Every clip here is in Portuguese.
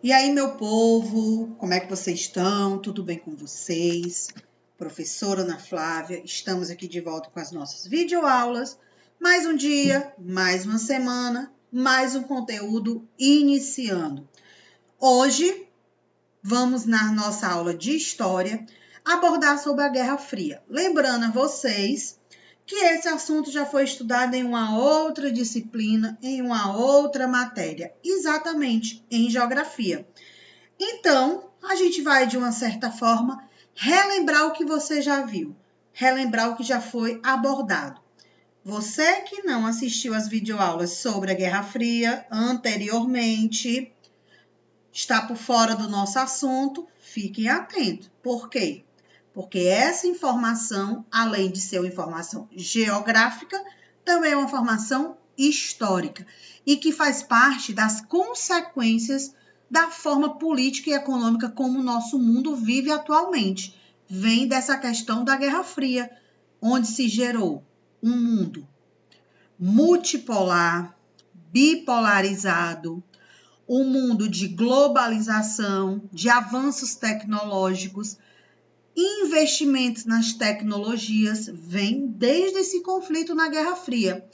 E aí, meu povo, como é que vocês estão? Tudo bem com vocês? Professora Ana Flávia, estamos aqui de volta com as nossas videoaulas. Mais um dia, mais uma semana, mais um conteúdo iniciando. Hoje, vamos na nossa aula de História abordar sobre a Guerra Fria. Lembrando a vocês que esse assunto já foi estudado em uma outra disciplina, em uma outra matéria, exatamente em Geografia. Então, a gente vai, de uma certa forma, relembrar o que você já viu, relembrar o que já foi abordado. Você que não assistiu às videoaulas sobre a Guerra Fria anteriormente, está por fora do nosso assunto, fiquem atentos. Por quê? Porque essa informação, além de ser uma informação geográfica, também é uma informação histórica e que faz parte das consequências da forma política e econômica como o nosso mundo vive atualmente. Vem dessa questão da Guerra Fria, onde se gerou um mundo multipolar, bipolarizado, um mundo de globalização, de avanços tecnológicos, investimentos nas tecnologias, vem desde esse conflito na Guerra Fria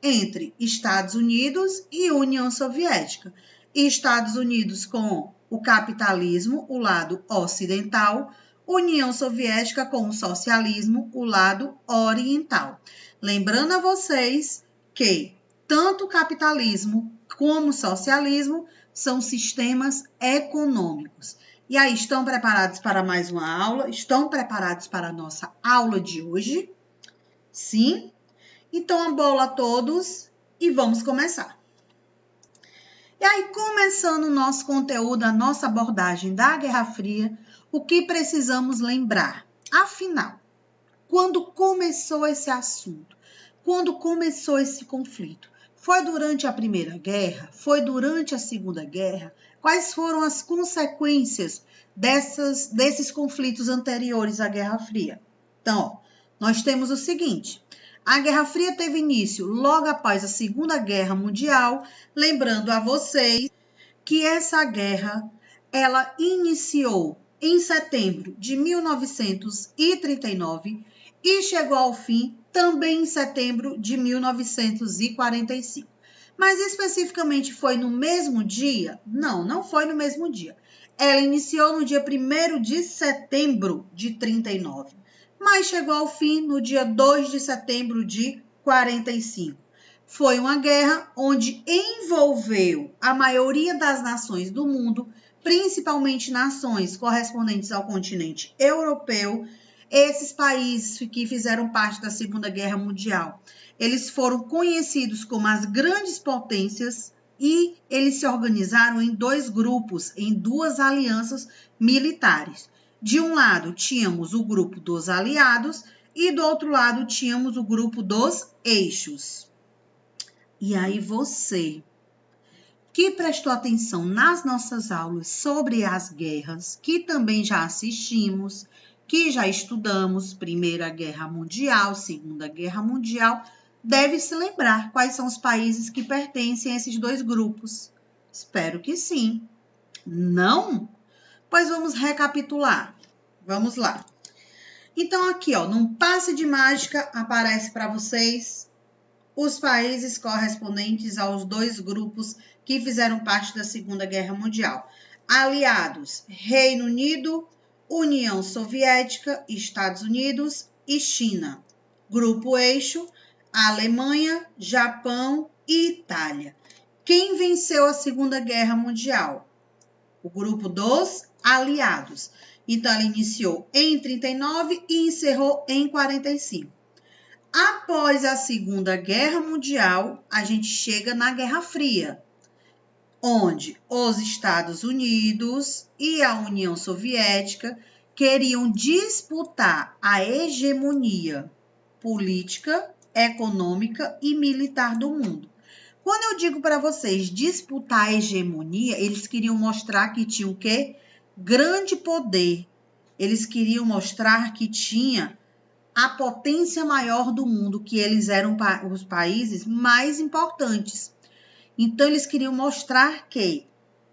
entre Estados Unidos e União Soviética. E Estados Unidos com o capitalismo, o lado ocidental, União Soviética com o socialismo, o lado oriental. Lembrando a vocês que tanto o capitalismo como o socialismo são sistemas econômicos. E aí, estão preparados para mais uma aula? Estão preparados para a nossa aula de hoje? Sim? Então, a bola a todos e vamos começar. E aí, começando o nosso conteúdo, a nossa abordagem da Guerra Fria, o que precisamos lembrar? Afinal, quando começou esse assunto? Quando começou esse conflito? Foi durante a Primeira Guerra? Foi durante a Segunda Guerra? Quais foram as consequências desses conflitos anteriores à Guerra Fria? Então, ó, nós temos o seguinte: a Guerra Fria teve início logo após a Segunda Guerra Mundial, lembrando a vocês que essa guerra ela iniciou em setembro de 1939 e chegou ao fim também em setembro de 1945. Mas especificamente foi no mesmo dia? Não, não foi no mesmo dia. Ela iniciou no dia 1º de setembro de 39, mas chegou ao fim no dia 2 de setembro de 45. Foi uma guerra onde envolveu a maioria das nações do mundo, principalmente nações correspondentes ao continente europeu. Esses países que fizeram parte da Segunda Guerra Mundial, eles foram conhecidos como as grandes potências e eles se organizaram em dois grupos, em duas alianças militares. De um lado, tínhamos o grupo dos aliados e do outro lado, tínhamos o grupo dos eixos. E aí você, que prestou atenção nas nossas aulas sobre as guerras, que também já assistimos, que já estudamos, Primeira Guerra Mundial, Segunda Guerra Mundial, deve se lembrar quais são os países que pertencem a esses dois grupos. Espero que sim. Não? Pois vamos recapitular. Vamos lá. Então, aqui, ó, num passe de mágica, aparece para vocês os países correspondentes aos dois grupos que fizeram parte da Segunda Guerra Mundial. Aliados: Reino Unido, União Soviética, Estados Unidos e China. Grupo Eixo: Alemanha, Japão e Itália. Quem venceu a Segunda Guerra Mundial? O grupo dos aliados. Então, ela iniciou em 39 e encerrou em 45. Após a Segunda Guerra Mundial, a gente chega na Guerra Fria, onde os Estados Unidos e a União Soviética queriam disputar a hegemonia política, econômica e militar do mundo. Quando eu digo para vocês disputar a hegemonia, eles queriam mostrar que tinham o quê? Grande poder. Eles queriam mostrar que tinha a potência maior do mundo, que eles eram os países mais importantes. Então, eles queriam mostrar que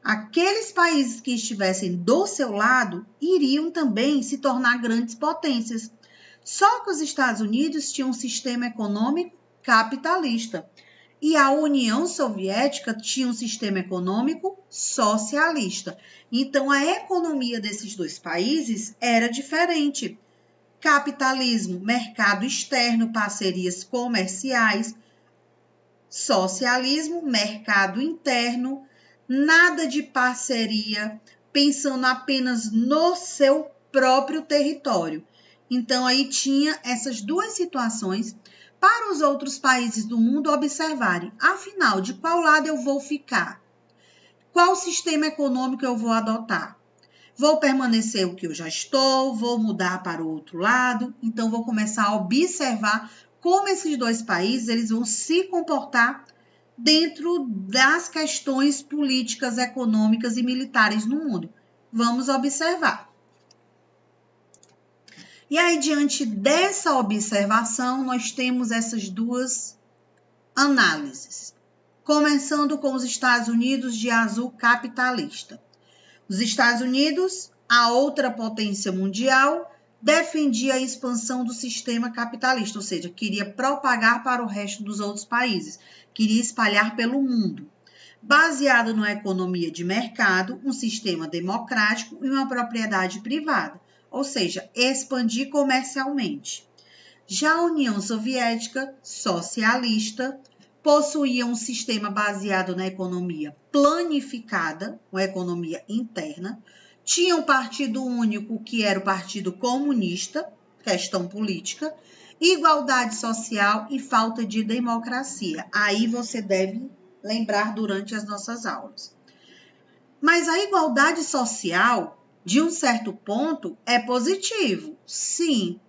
aqueles países que estivessem do seu lado iriam também se tornar grandes potências. Só que os Estados Unidos tinham um sistema econômico capitalista e a União Soviética tinha um sistema econômico socialista. Então, a economia desses dois países era diferente. Capitalismo, mercado externo, parcerias comerciais. Socialismo, mercado interno, nada de parceria, pensando apenas no seu próprio território. Então, aí tinha essas duas situações para os outros países do mundo observarem. Afinal, de qual lado eu vou ficar? Qual sistema econômico eu vou adotar? Vou permanecer o que eu já estou? Vou mudar para o outro lado? Então, vou começar a observar como esses dois países eles vão se comportar dentro das questões políticas, econômicas e militares no mundo. Vamos observar. E aí, diante dessa observação, nós temos essas duas análises. Começando com os Estados Unidos de azul capitalista. Os Estados Unidos, a outra potência mundial, defendia a expansão do sistema capitalista, ou seja, queria propagar para o resto dos outros países, queria espalhar pelo mundo. Baseado numa economia de mercado, um sistema democrático e uma propriedade privada, ou seja, expandir comercialmente. Já a União Soviética, socialista, possuía um sistema baseado na economia planificada, uma economia interna, tinha um partido único, que era o Partido Comunista, questão política, igualdade social e falta de democracia. Aí você deve lembrar durante as nossas aulas. Mas a igualdade social, de um certo ponto, é positivo, sim.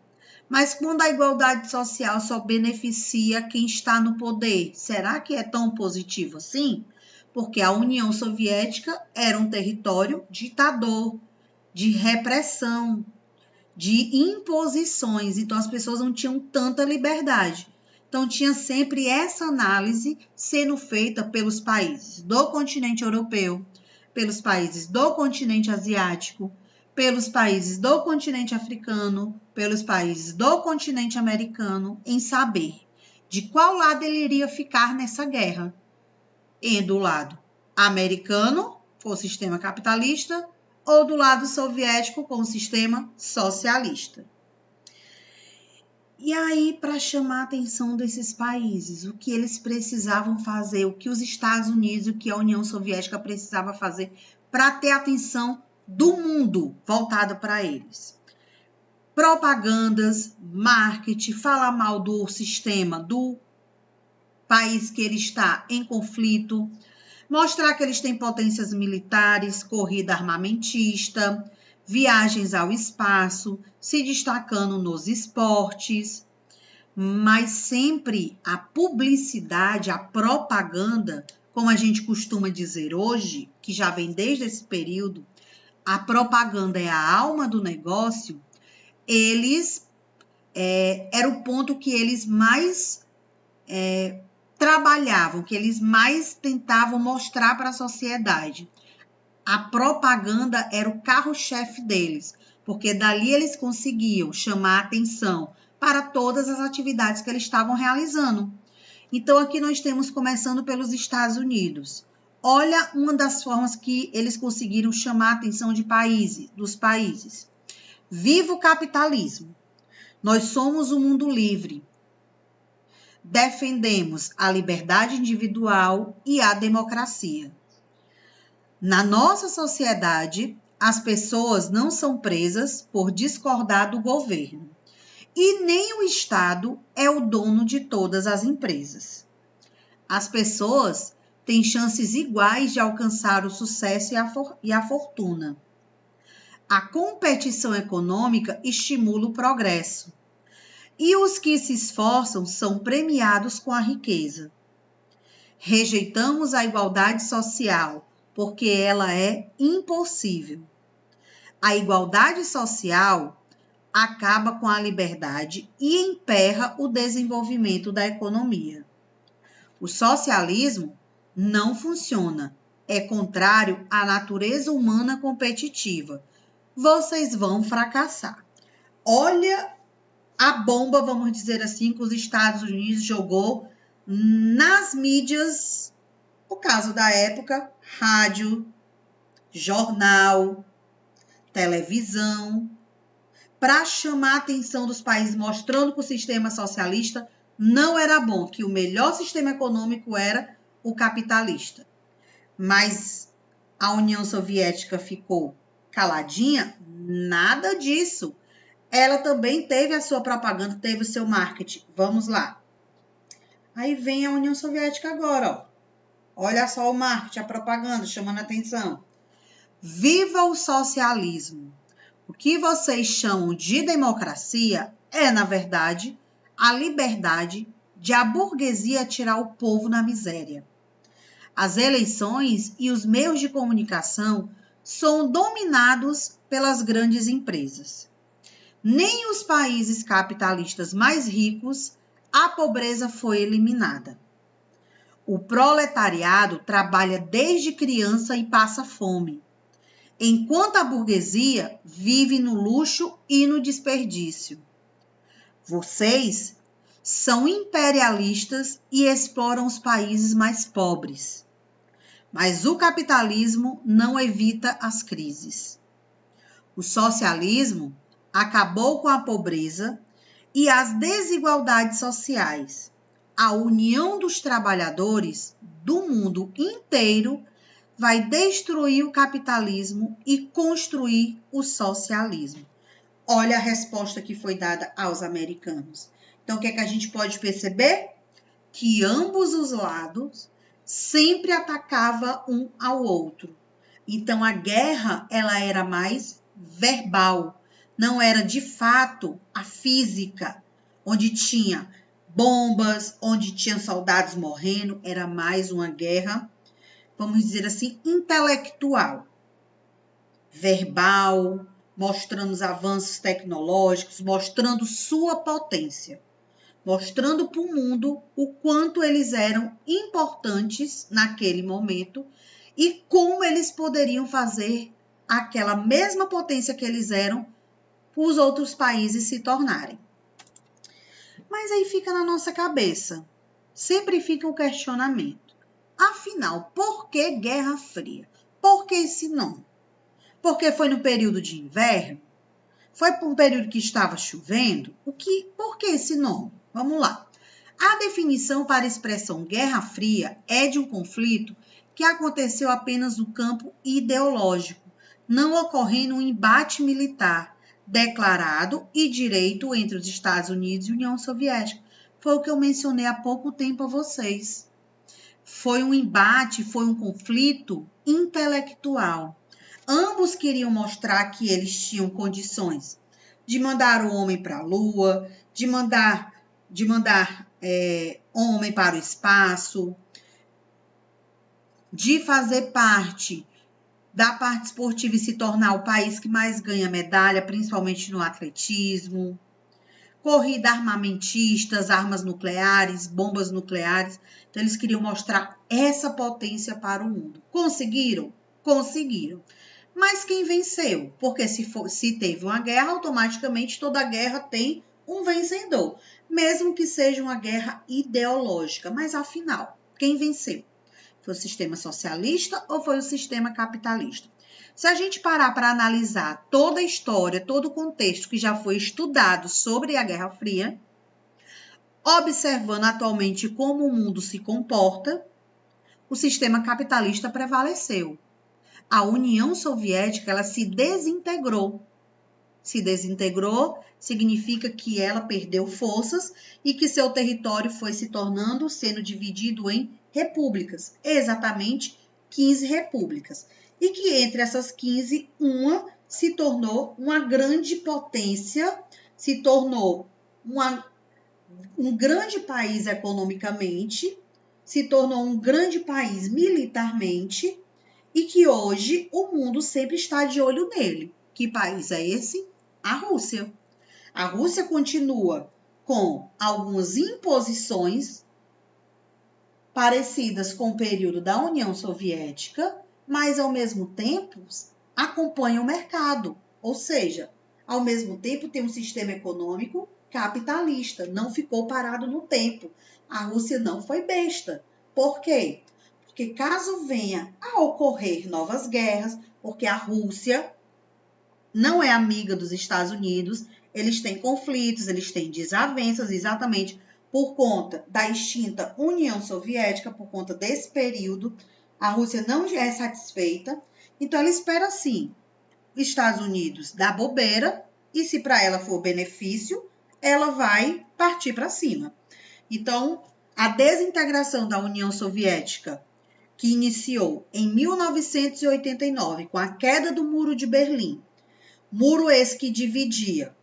Mas quando a igualdade social só beneficia quem está no poder, será que é tão positivo assim? Porque a União Soviética era um território ditador, de repressão, de imposições. Então, as pessoas não tinham tanta liberdade. Então, tinha sempre essa análise sendo feita pelos países do continente europeu, pelos países do continente asiático, pelos países do continente africano, pelos países do continente americano, em saber de qual lado ele iria ficar nessa guerra. E do lado americano, com o sistema capitalista, ou do lado soviético, com o sistema socialista. E aí, para chamar a atenção desses países, o que eles precisavam fazer, o que os Estados Unidos, o que a União Soviética precisava fazer para ter a atenção do mundo voltada para eles. Propagandas, marketing, falar mal do sistema, do país que ele está em conflito, mostrar que eles têm potências militares, corrida armamentista, viagens ao espaço, se destacando nos esportes, mas sempre a publicidade, a propaganda, como a gente costuma dizer hoje, que já vem desde esse período, a propaganda é a alma do negócio, era o ponto que eles mais trabalhavam, que eles mais tentavam mostrar para a sociedade. A propaganda era o carro-chefe deles, porque dali eles conseguiam chamar a atenção para todas as atividades que eles estavam realizando. Então, aqui nós temos começando pelos Estados Unidos. Olha uma das formas que eles conseguiram chamar a atenção dos países. Viva o capitalismo! Nós somos um mundo livre. Defendemos a liberdade individual e a democracia. Na nossa sociedade, as pessoas não são presas por discordar do governo. E nem o Estado é o dono de todas as empresas. As pessoas têm chances iguais de alcançar o sucesso e a fortuna. A competição econômica estimula o progresso. E os que se esforçam são premiados com a riqueza. Rejeitamos a igualdade social, porque ela é impossível. A igualdade social acaba com a liberdade e emperra o desenvolvimento da economia. O socialismo não funciona, é contrário à natureza humana competitiva. Vocês vão fracassar. Olha a bomba, vamos dizer assim, que os Estados Unidos jogou nas mídias, o caso da época, rádio, jornal, televisão, para chamar a atenção dos países, mostrando que o sistema socialista não era bom, que o melhor sistema econômico era o capitalista. Mas a União Soviética ficou caladinha? Nada disso. Ela também teve a sua propaganda, teve o seu marketing. Vamos lá. Aí vem a União Soviética agora, ó. Olha só o marketing, a propaganda, chamando a atenção. Viva o socialismo! O que vocês chamam de democracia é, na verdade, a liberdade de a burguesia tirar o povo na miséria. As eleições e os meios de comunicação são dominados pelas grandes empresas. Nem os países capitalistas mais ricos, a pobreza foi eliminada. O proletariado trabalha desde criança e passa fome, enquanto a burguesia vive no luxo e no desperdício. Vocês são imperialistas e exploram os países mais pobres. Mas o capitalismo não evita as crises. O socialismo acabou com a pobreza e as desigualdades sociais. A união dos trabalhadores do mundo inteiro vai destruir o capitalismo e construir o socialismo. Olha a resposta que foi dada aos americanos. Então, o que é que a gente pode perceber? Que ambos os lados sempre atacavam um ao outro. Então, a guerra ela era mais verbal, não era de fato a física, onde tinha bombas, onde tinha soldados morrendo, era mais uma guerra, vamos dizer assim, intelectual, verbal, mostrando os avanços tecnológicos, mostrando sua potência, mostrando para o mundo o quanto eles eram importantes naquele momento e como eles poderiam fazer aquela mesma potência que eles eram os outros países se tornarem. Mas aí fica na nossa cabeça, sempre fica o questionamento. Afinal, por que Guerra Fria? Por que esse nome? Porque foi no período de inverno? Foi por um período que estava chovendo? Por que esse nome? Vamos lá. A definição para a expressão Guerra Fria é de um conflito que aconteceu apenas no campo ideológico, não ocorrendo um embate militar declarado e direito entre os Estados Unidos e a União Soviética. Foi o que eu mencionei há pouco tempo a vocês. Foi um embate, foi um conflito intelectual. Ambos queriam mostrar que eles tinham condições de mandar o homem para a Lua, de mandar homem para o espaço, de fazer parte da parte esportiva e se tornar o país que mais ganha medalha, principalmente no atletismo, corrida armamentistas, armas nucleares, bombas nucleares. Então, eles queriam mostrar essa potência para o mundo. Conseguiram? Conseguiram. Mas quem venceu? Porque se teve uma guerra, automaticamente toda guerra tem um vencedor, mesmo que seja uma guerra ideológica. Mas afinal, quem venceu? Foi o sistema socialista ou foi o sistema capitalista? Se a gente parar para analisar toda a história, todo o contexto que já foi estudado sobre a Guerra Fria, observando atualmente como o mundo se comporta, o sistema capitalista prevaleceu. A União Soviética, ela se desintegrou. Se desintegrou significa que ela perdeu forças e que seu território foi sendo dividido em repúblicas, exatamente 15 repúblicas. E que entre essas 15, uma se tornou uma grande potência, se tornou um grande país economicamente, se tornou um grande país militarmente, e que hoje o mundo sempre está de olho nele. Que país é esse? A Rússia. A Rússia continua com algumas imposições parecidas com o período da União Soviética, mas ao mesmo tempo acompanham o mercado, ou seja, ao mesmo tempo tem um sistema econômico capitalista, não ficou parado no tempo. A Rússia não foi besta. Por quê? Porque caso venha a ocorrer novas guerras, porque a Rússia não é amiga dos Estados Unidos, eles têm conflitos, eles têm desavenças, exatamente por conta da extinta União Soviética, por conta desse período, a Rússia não é satisfeita, então ela espera sim, Estados Unidos dá bobeira, e se para ela for benefício, ela vai partir para cima. Então, a desintegração da União Soviética, que iniciou em 1989, com a queda do Muro de Berlim, muro esse que dividia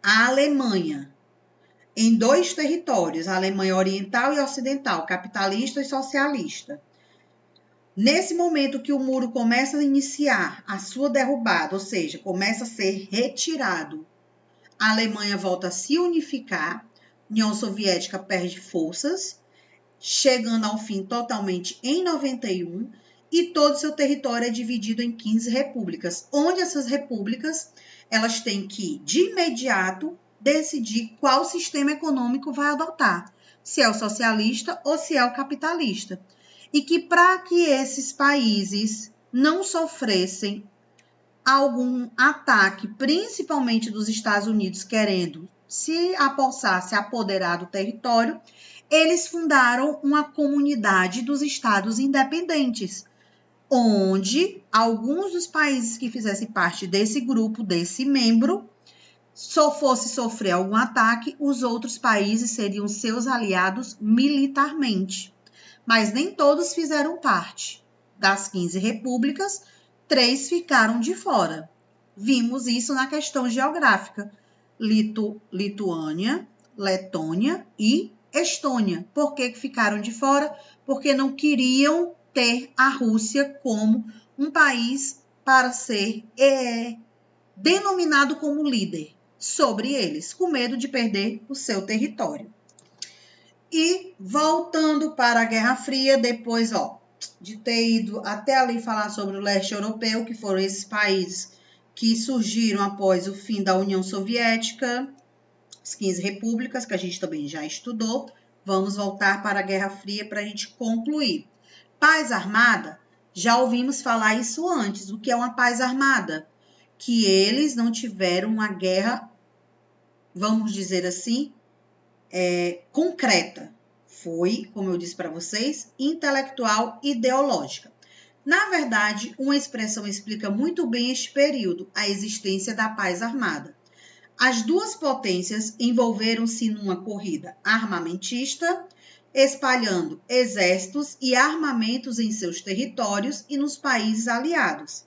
a Alemanha em dois territórios, a Alemanha Oriental e Ocidental, capitalista e socialista. Nesse momento que o muro começa a iniciar a sua derrubada, ou seja, começa a ser retirado, a Alemanha volta a se unificar, a União Soviética perde forças, chegando ao fim totalmente em 91, e todo seu território é dividido em 15 repúblicas, onde essas repúblicas elas têm que, de imediato, decidir qual sistema econômico vai adotar, se é o socialista ou se é o capitalista. E que para que esses países não sofressem algum ataque, principalmente dos Estados Unidos querendo se apossar, se apoderar do território, eles fundaram uma comunidade dos estados independentes, onde alguns dos países que fizessem parte desse grupo, desse membro, só fosse sofrer algum ataque, os outros países seriam seus aliados militarmente. Mas nem todos fizeram parte. Das 15 repúblicas, 3 ficaram de fora. Vimos isso na questão geográfica. Lituânia, Letônia e Estônia. Por que ficaram de fora? Porque não queriam ter a Rússia como um país para ser denominado como líder sobre eles, com medo de perder o seu território. E voltando para a Guerra Fria, depois de ter ido até ali falar sobre o leste europeu, que foram esses países que surgiram após o fim da União Soviética, as 15 repúblicas, que a gente também já estudou, vamos voltar para a Guerra Fria para a gente concluir. Paz armada, já ouvimos falar isso antes. O que é uma paz armada? Que eles não tiveram uma guerra, vamos dizer assim, concreta. Foi, como eu disse para vocês, intelectual ideológica. Na verdade, uma expressão explica muito bem este período, a existência da paz armada. As duas potências envolveram-se numa corrida armamentista, espalhando exércitos e armamentos em seus territórios e nos países aliados.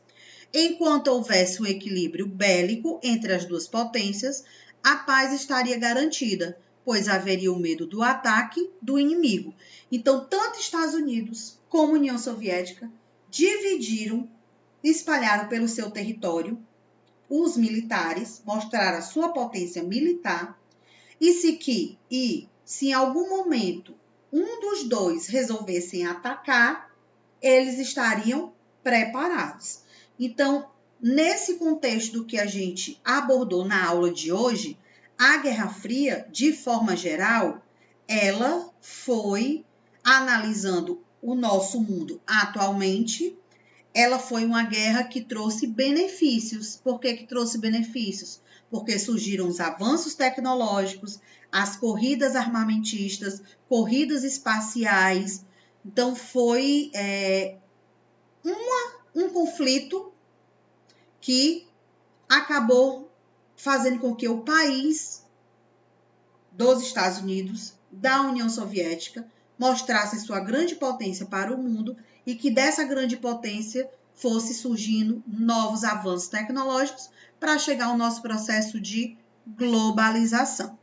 Enquanto houvesse um equilíbrio bélico entre as duas potências, a paz estaria garantida, pois haveria o medo do ataque do inimigo. Então, tanto Estados Unidos como União Soviética dividiram, espalharam pelo seu território os militares, mostraram a sua potência militar, e se em algum momento um dos dois resolvessem atacar, eles estariam preparados. Então, nesse contexto do que a gente abordou na aula de hoje, a Guerra Fria, de forma geral, ela foi analisando o nosso mundo atualmente. Ela foi uma guerra que trouxe benefícios. Por que trouxe benefícios? Porque surgiram os avanços tecnológicos, as corridas armamentistas, corridas espaciais. Então, foi um conflito que acabou fazendo com que o país dos Estados Unidos, da União Soviética, mostrasse sua grande potência para o mundo e que dessa grande potência fosse surgindo novos avanços tecnológicos para chegar ao nosso processo de globalização.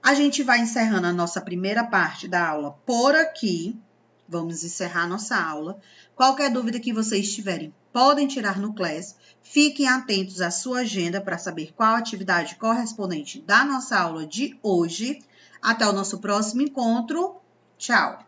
A gente vai encerrando a nossa primeira parte da aula por aqui. Vamos encerrar nossa aula. Qualquer dúvida que vocês tiverem, podem tirar no Class. Fiquem atentos à sua agenda para saber qual a atividade correspondente da nossa aula de hoje. Até o nosso próximo encontro. Tchau!